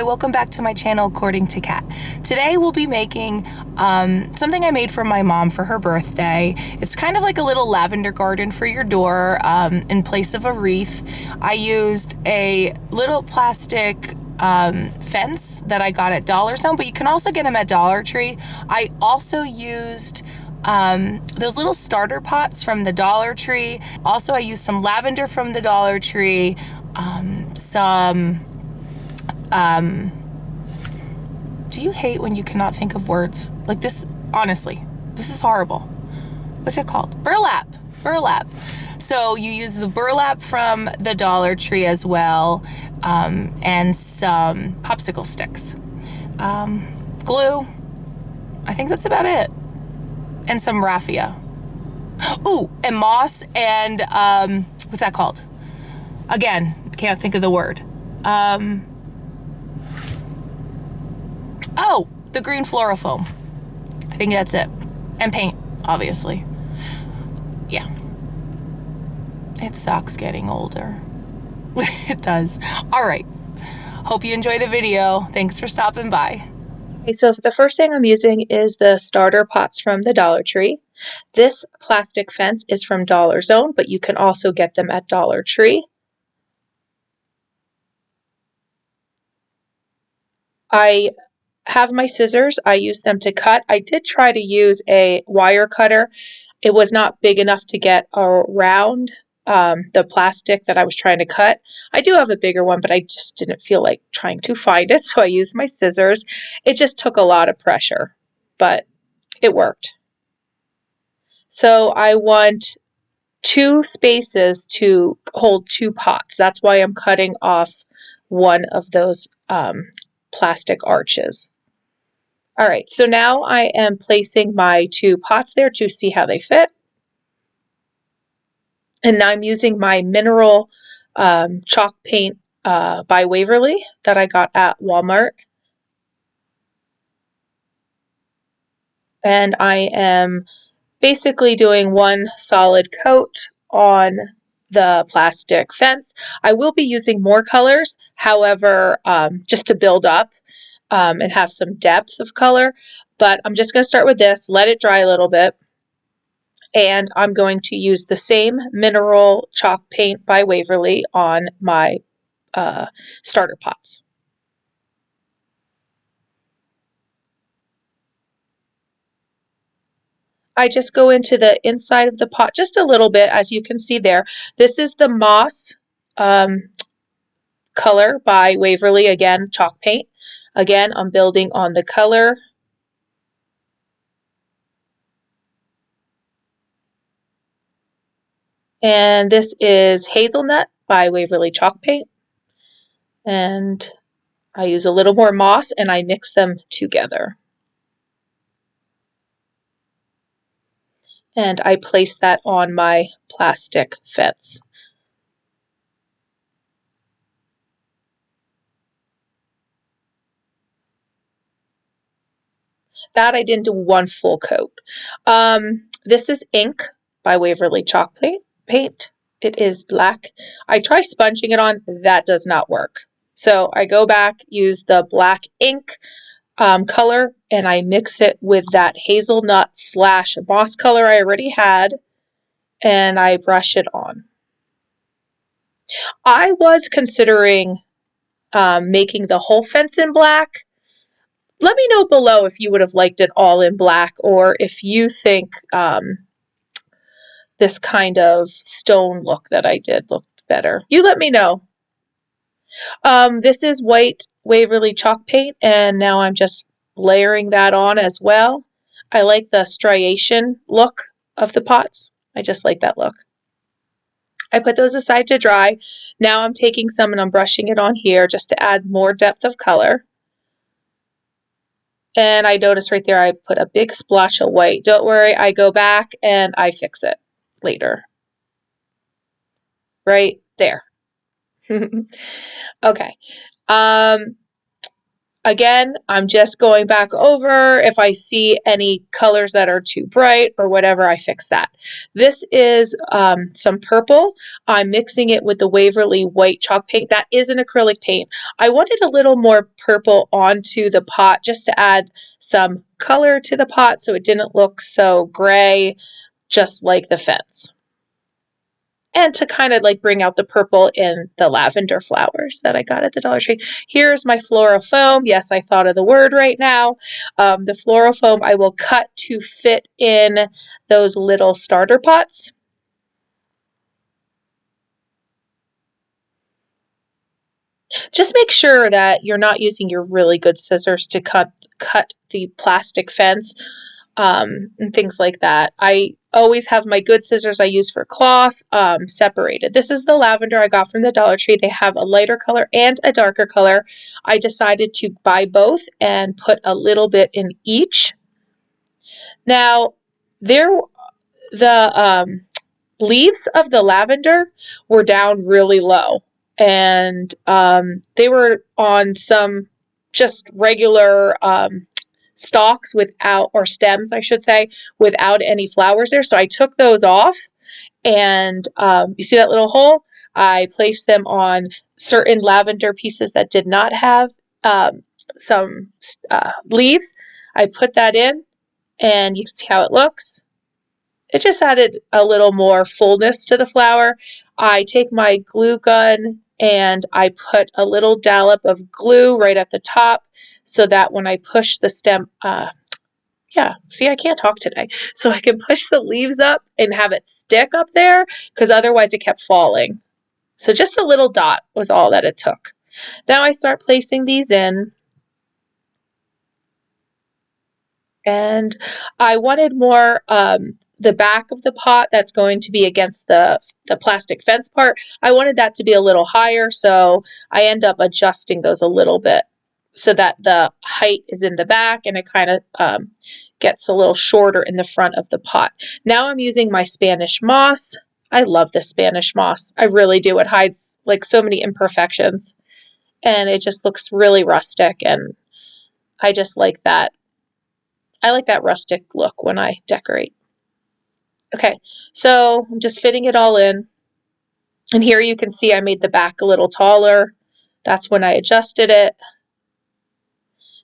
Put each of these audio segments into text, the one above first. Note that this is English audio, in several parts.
welcome back to my channel, According to Kat. Today we'll be making something I made for my mom for her birthday. It's kind of like a little lavender garden for your door in place of a wreath. I used a little plastic fence that I got at Dollar Zone, but you can also get them at Dollar Tree. I also used those little starter pots from the Dollar Tree. Also, I used some lavender from the Dollar Tree, do you hate when you cannot think of words? Like this, honestly, this is horrible. What's it called? Burlap. So you use the burlap from the Dollar Tree as well, and some popsicle sticks. Glue. I think that's about it. And some raffia. Ooh, and moss and, what's that called? Again, can't think of the word. Oh, the green floral foam. I think that's it. And paint, obviously. Yeah. It sucks getting older. It does. All right. Hope you enjoy the video. Thanks for stopping by. Okay, so the first thing I'm using is the starter pots from the Dollar Tree. This plastic fence is from Dollar Zone, but you can also get them at Dollar Tree. I have my scissors. I use them to cut. I did try to use a wire cutter. It was not big enough to get around the plastic that I was trying to cut. I do have a bigger one, but I just didn't feel like trying to find it, so I used my scissors. It just took a lot of pressure, but it worked. So I want 2 spaces to hold 2 pots. That's why I'm cutting off one of those plastic arches. All right, so now I am placing my 2 pots there to see how they fit. And now I'm using my mineral chalk paint by Waverly that I got at Walmart. And I am basically doing one solid coat on the plastic fence. I will be using more colors, however, just to build up and have some depth of color. But I'm just going to start with this, let it dry a little bit. And I'm going to use the same mineral chalk paint by Waverly on my starter pots. I just go into the inside of the pot just a little bit, as you can see there. This is the moss color by Waverly, again, chalk paint. Again, I'm building on the color. And this is Hazelnut by Waverly chalk paint. And I use a little more moss and I mix them together. And I place that on my plastic fence. That I didn't do one full coat. This is ink by Waverly chalk paint. It is black. I try sponging it on. That does not work. So I go back, use the black ink color, and I mix it with that hazelnut / moss color I already had, and I brush it on. I was considering making the whole fence in black. Let me know below if you would have liked it all in black, or if you think this kind of stone look that I did looked better. You let me know. This is white Waverly chalk paint, and now I'm just layering that on as well. I like the striation look of the pots. I just like that look. I put those aside to dry. Now I'm taking some and I'm brushing it on here just to add more depth of color. And I noticed right there I put a big splotch of white. Don't worry, I go back and I fix it later. Right there. Okay. Again, I'm just going back over. If I see any colors that are too bright or whatever, I fix that. This is some purple. I'm mixing it with the Waverly white chalk paint. That is an acrylic paint. I wanted a little more purple onto the pot just to add some color to the pot so it didn't look so gray, just like the fence. And to kind of like bring out the purple in the lavender flowers that I got at the Dollar Tree. Here's my floral foam. Yes, I thought of the word right now. The floral foam I will cut to fit in those little starter pots. Just make sure that you're not using your really good scissors to cut the plastic fence. And things like that. I always have my good scissors I use for cloth separated. This is the lavender I got from the Dollar Tree. They have a lighter color and a darker color. I decided to buy both and put a little bit in each. Now, the leaves of the lavender were down really low, and they were on some just regular stalks without, or stems, I should say, without any flowers there. So I took those off, and you see that little hole? I placed them on certain lavender pieces that did not have some leaves. I put that in, and you can see how it looks. It just added a little more fullness to the flower. I take my glue gun and I put a little dollop of glue right at the top so that when I push the stem, yeah, see, I can't talk today. So I can push the leaves up and have it stick up there because otherwise it kept falling. So just a little dot was all that it took. Now I start placing these in. And I wanted more the back of the pot that's going to be against the plastic fence part. I wanted that to be a little higher, so I end up adjusting those a little bit so that the height is in the back and it kind of gets a little shorter in the front of the pot. Now I'm using my Spanish moss. I love this Spanish moss. I really do. It hides like so many imperfections and it just looks really rustic, and I just like that. I like that rustic look when I decorate. Okay, so I'm just fitting it all in. And here you can see I made the back a little taller. That's when I adjusted it.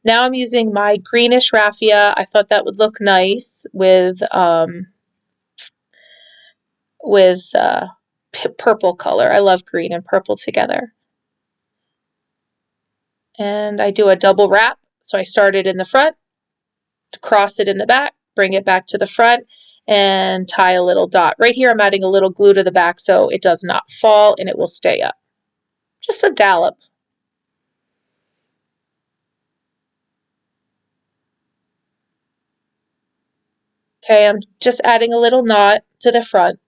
Now I'm using my greenish raffia. I thought that would look nice with purple color. I love green and purple together. And I do a double wrap. So I started in the front, cross it in the back, bring it back to the front, and tie a little dot. Right here I'm adding a little glue to the back so it does not fall and it will stay up. Just a dollop. Okay, I'm just adding a little knot to the front.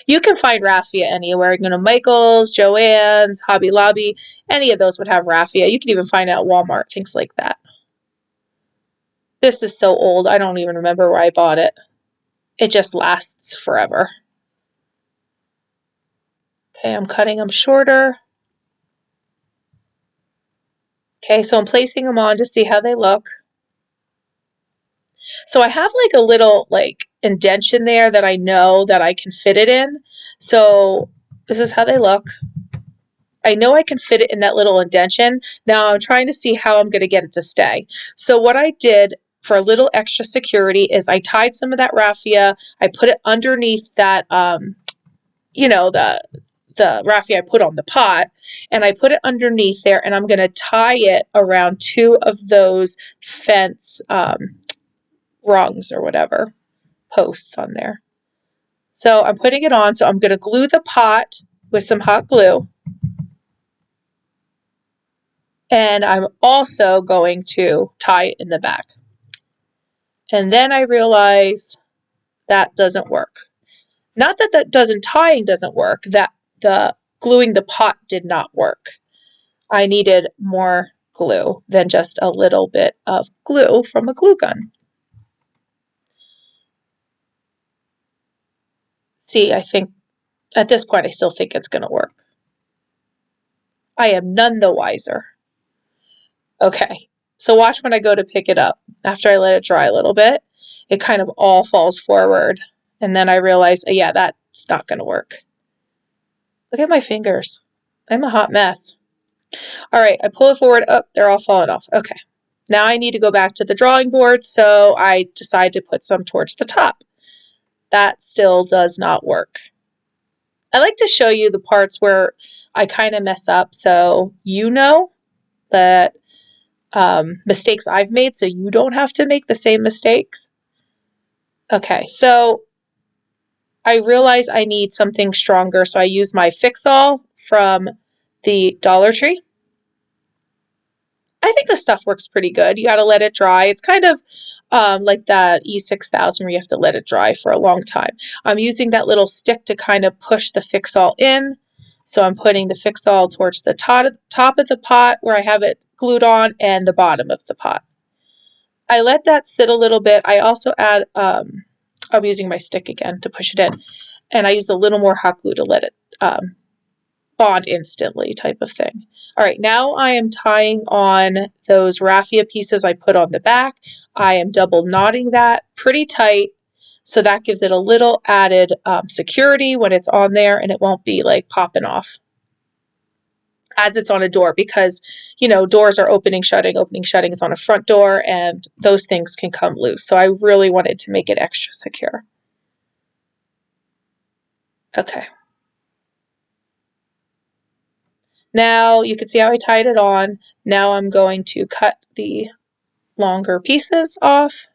You can find raffia anywhere. Michael's, Joann's, Hobby Lobby, any of those would have raffia. You can even find it at Walmart, things like that. This is so old, I don't even remember where I bought it. It just lasts forever. Okay, I'm cutting them shorter. Okay, so I'm placing them on to see how they look. So I have like a little like indention there that I know that I can fit it in. So this is how they look. I know I can fit it in that little indention. Now I'm trying to see how I'm going to get it to stay. So what I did for a little extra security is I tied some of that raffia. I put it underneath that, you know, the raffia I put on the pot, and I put it underneath there, and I'm going to tie it around two of those fence rungs or whatever, posts on there. So I'm putting it on. So I'm going to glue the pot with some hot glue. And I'm also going to tie it in the back. And then I realize that doesn't work. Not that tying doesn't work, that the gluing the pot did not work. I needed more glue than just a little bit of glue from a glue gun. See, I think at this point I still think it's going to work. I am none the wiser. Okay, so watch when I go to pick it up. After I let it dry a little bit, it kind of all falls forward. And then I realize, yeah, that's not going to work. Look at my fingers. I'm a hot mess. All right, I pull it forward. Oh, they're all falling off. Okay. Now I need to go back to the drawing board, so I decide to put some towards the top. That still does not work. I like to show you the parts where I kind of mess up so you know that mistakes I've made so you don't have to make the same mistakes. Okay, so I realize I need something stronger, so I use my Fix-All from the Dollar Tree. I think the stuff works pretty good. You got to let it dry. It's kind of like that E6000 where you have to let it dry for a long time. I'm using that little stick to kind of push the Fix-All in. So I'm putting the Fix-All towards the top of the pot where I have it glued on and the bottom of the pot. I let that sit a little bit. I also add, I'm using my stick again to push it in. And I use a little more hot glue to let it bond instantly type of thing. All right, now I am tying on those raffia pieces I put on the back. I am double knotting that pretty tight, so that gives it a little added security when it's on there, and it won't be like popping off as it's on a door, because you know doors are opening, shutting. It's on a front door, and those things can come loose. So I really wanted to make it extra secure. Okay. Now you can see how I tied it on. Now I'm going to cut the longer pieces off.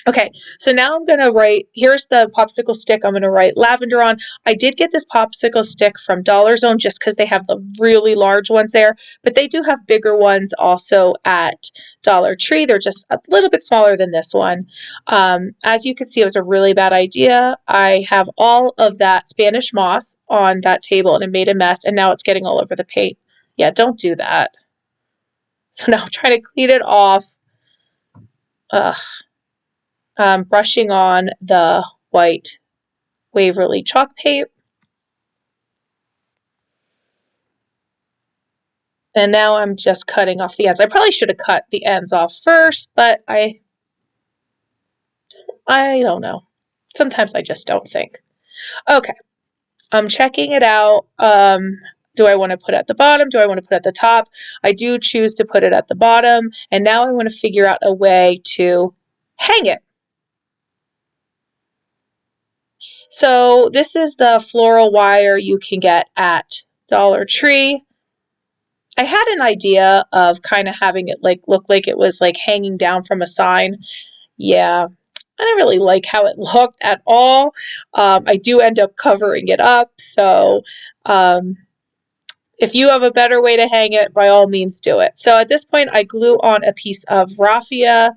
Okay, so now I'm going to write, here's the popsicle stick I'm going to write lavender on. I did get this popsicle stick from Dollar Zone just because they have the really large ones there, but they do have bigger ones also at Dollar Tree. They're just a little bit smaller than this one. As you can see, it was a really bad idea. I have all of that Spanish moss on that table and it made a mess, and now it's getting all over the paint. Yeah, don't do that. So now I'm trying to clean it off. Ugh. Brushing on the white Waverly chalk paint. And now I'm just cutting off the ends. I probably should have cut the ends off first, but I don't know. Sometimes I just don't think. Okay, I'm checking it out. Do I want to put it at the bottom? Do I want to put it at the top? I do choose to put it at the bottom. And now I want to figure out a way to hang it. So this is the floral wire you can get at Dollar Tree. I had an idea of kind of having it like look like it was like hanging down from a sign. Yeah, I didn't really like how it looked at all. I do end up covering it up. So if you have a better way to hang it, by all means do it. So at this point, I glue on a piece of raffia.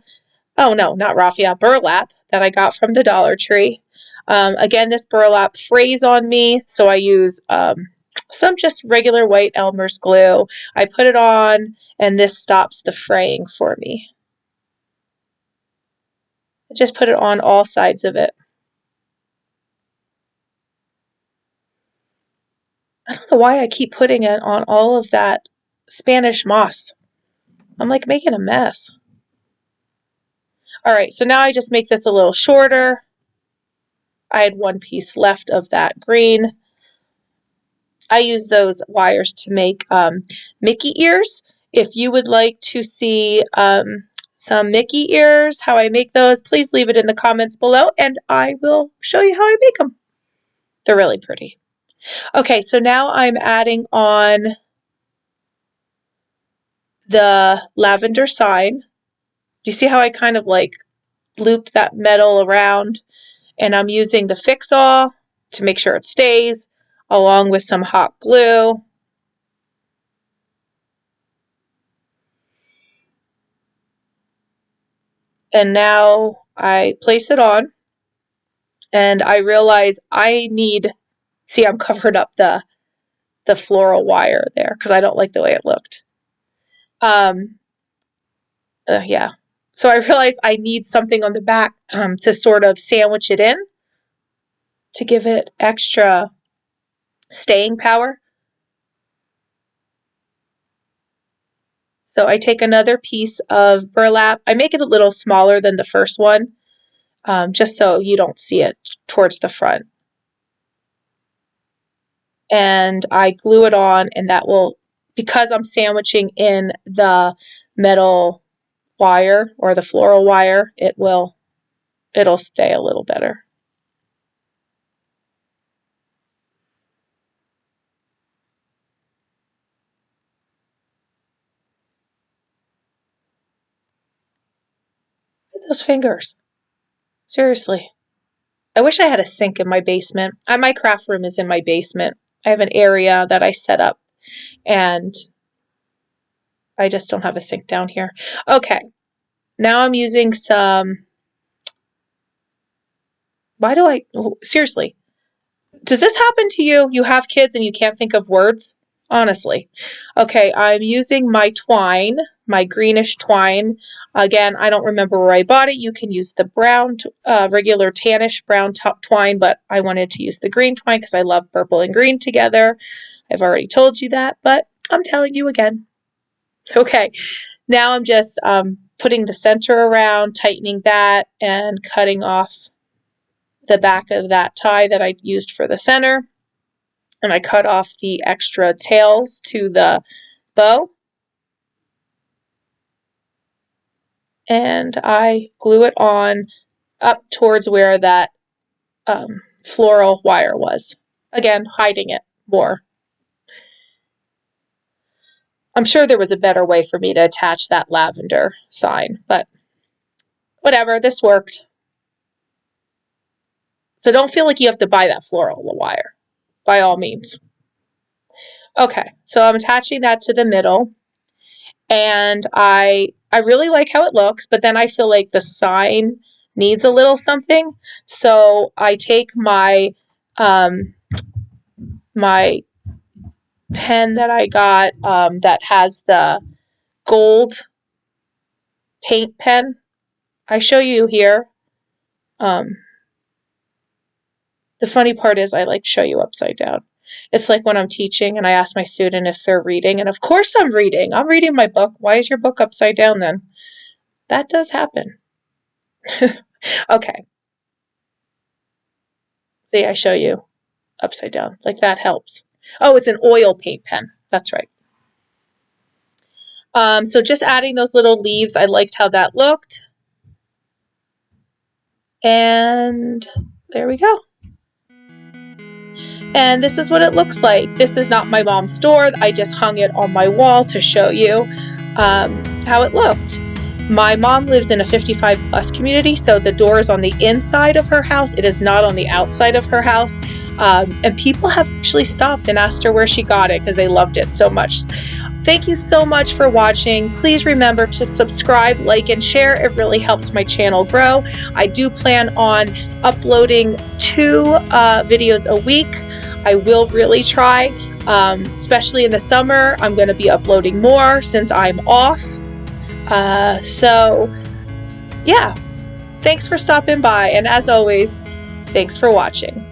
Oh no, not raffia, burlap that I got from the Dollar Tree. Again, this burlap frays on me, so I use some just regular white Elmer's glue. I put it on, and this stops the fraying for me. I just put it on all sides of it. I don't know why I keep putting it on all of that Spanish moss. I'm like making a mess. All right, so now I just make this a little shorter. I had one piece left of that green. I use those wires to make Mickey ears. If you would like to see some Mickey ears, how I make those, please leave it in the comments below and I will show you how I make them. They're really pretty. Okay, so now I'm adding on the lavender sign. Do you see how I kind of like looped that metal around? And I'm using the Fix-All to make sure it stays, along with some hot glue. And now I place it on, and I realize I need, see, I'm covered up the floral wire there because I don't like the way it looked. Yeah. So I realize I need something on the back to sort of sandwich it in to give it extra staying power. So I take another piece of burlap. I make it a little smaller than the first one, just so you don't see it towards the front. And I glue it on, and that will, because I'm sandwiching in the metal wire or the floral wire, it'll stay a little better. Look at those fingers. Seriously. I wish I had a sink in my basement. My craft room is in my basement. I have an area that I set up, and I just don't have a sink down here. Okay, now I'm using some, seriously, does this happen to you? You have kids and you can't think of words? Honestly. Okay, I'm using my twine, my greenish twine. Again, I don't remember where I bought it. You can use the brown, regular tannish brown twine, but I wanted to use the green twine because I love purple and green together. I've already told you that, but I'm telling you again. Okay, now I'm just putting the center around, tightening that, and cutting off the back of that tie that I used for the center. And I cut off the extra tails to the bow. And I glue it on up towards where that floral wire was. Again, hiding it more. I'm sure there was a better way for me to attach that lavender sign, but whatever, this worked. So don't feel like you have to buy that floral wire, by all means. Okay, so I'm attaching that to the middle, and I really like how it looks, but then I feel like the sign needs a little something. So I take my my pen that I got that has the gold paint pen. I show you here. The funny part is I like to show you upside down. It's like when I'm teaching and I ask my student if they're reading, and of course I'm reading. I'm reading my book. Why is your book upside down then? That does happen. Okay. See, I show you upside down. Like that helps. Oh, it's an oil paint pen. That's right. So just adding those little leaves. I liked how that looked. And there we go. And this is what it looks like. This is not my mom's door. I just hung it on my wall to show you how it looked. My mom lives in a 55 plus community, so the door is on the inside of her house. It is not on the outside of her house. And people have actually stopped and asked her where she got it because they loved it so much. Thank you so much for watching. Please remember to subscribe, like, and share. It really helps my channel grow. I do plan on uploading 2 videos a week. I will really try, especially in the summer. I'm going to be uploading more since I'm off. So yeah, thanks for stopping by. And as always, thanks for watching.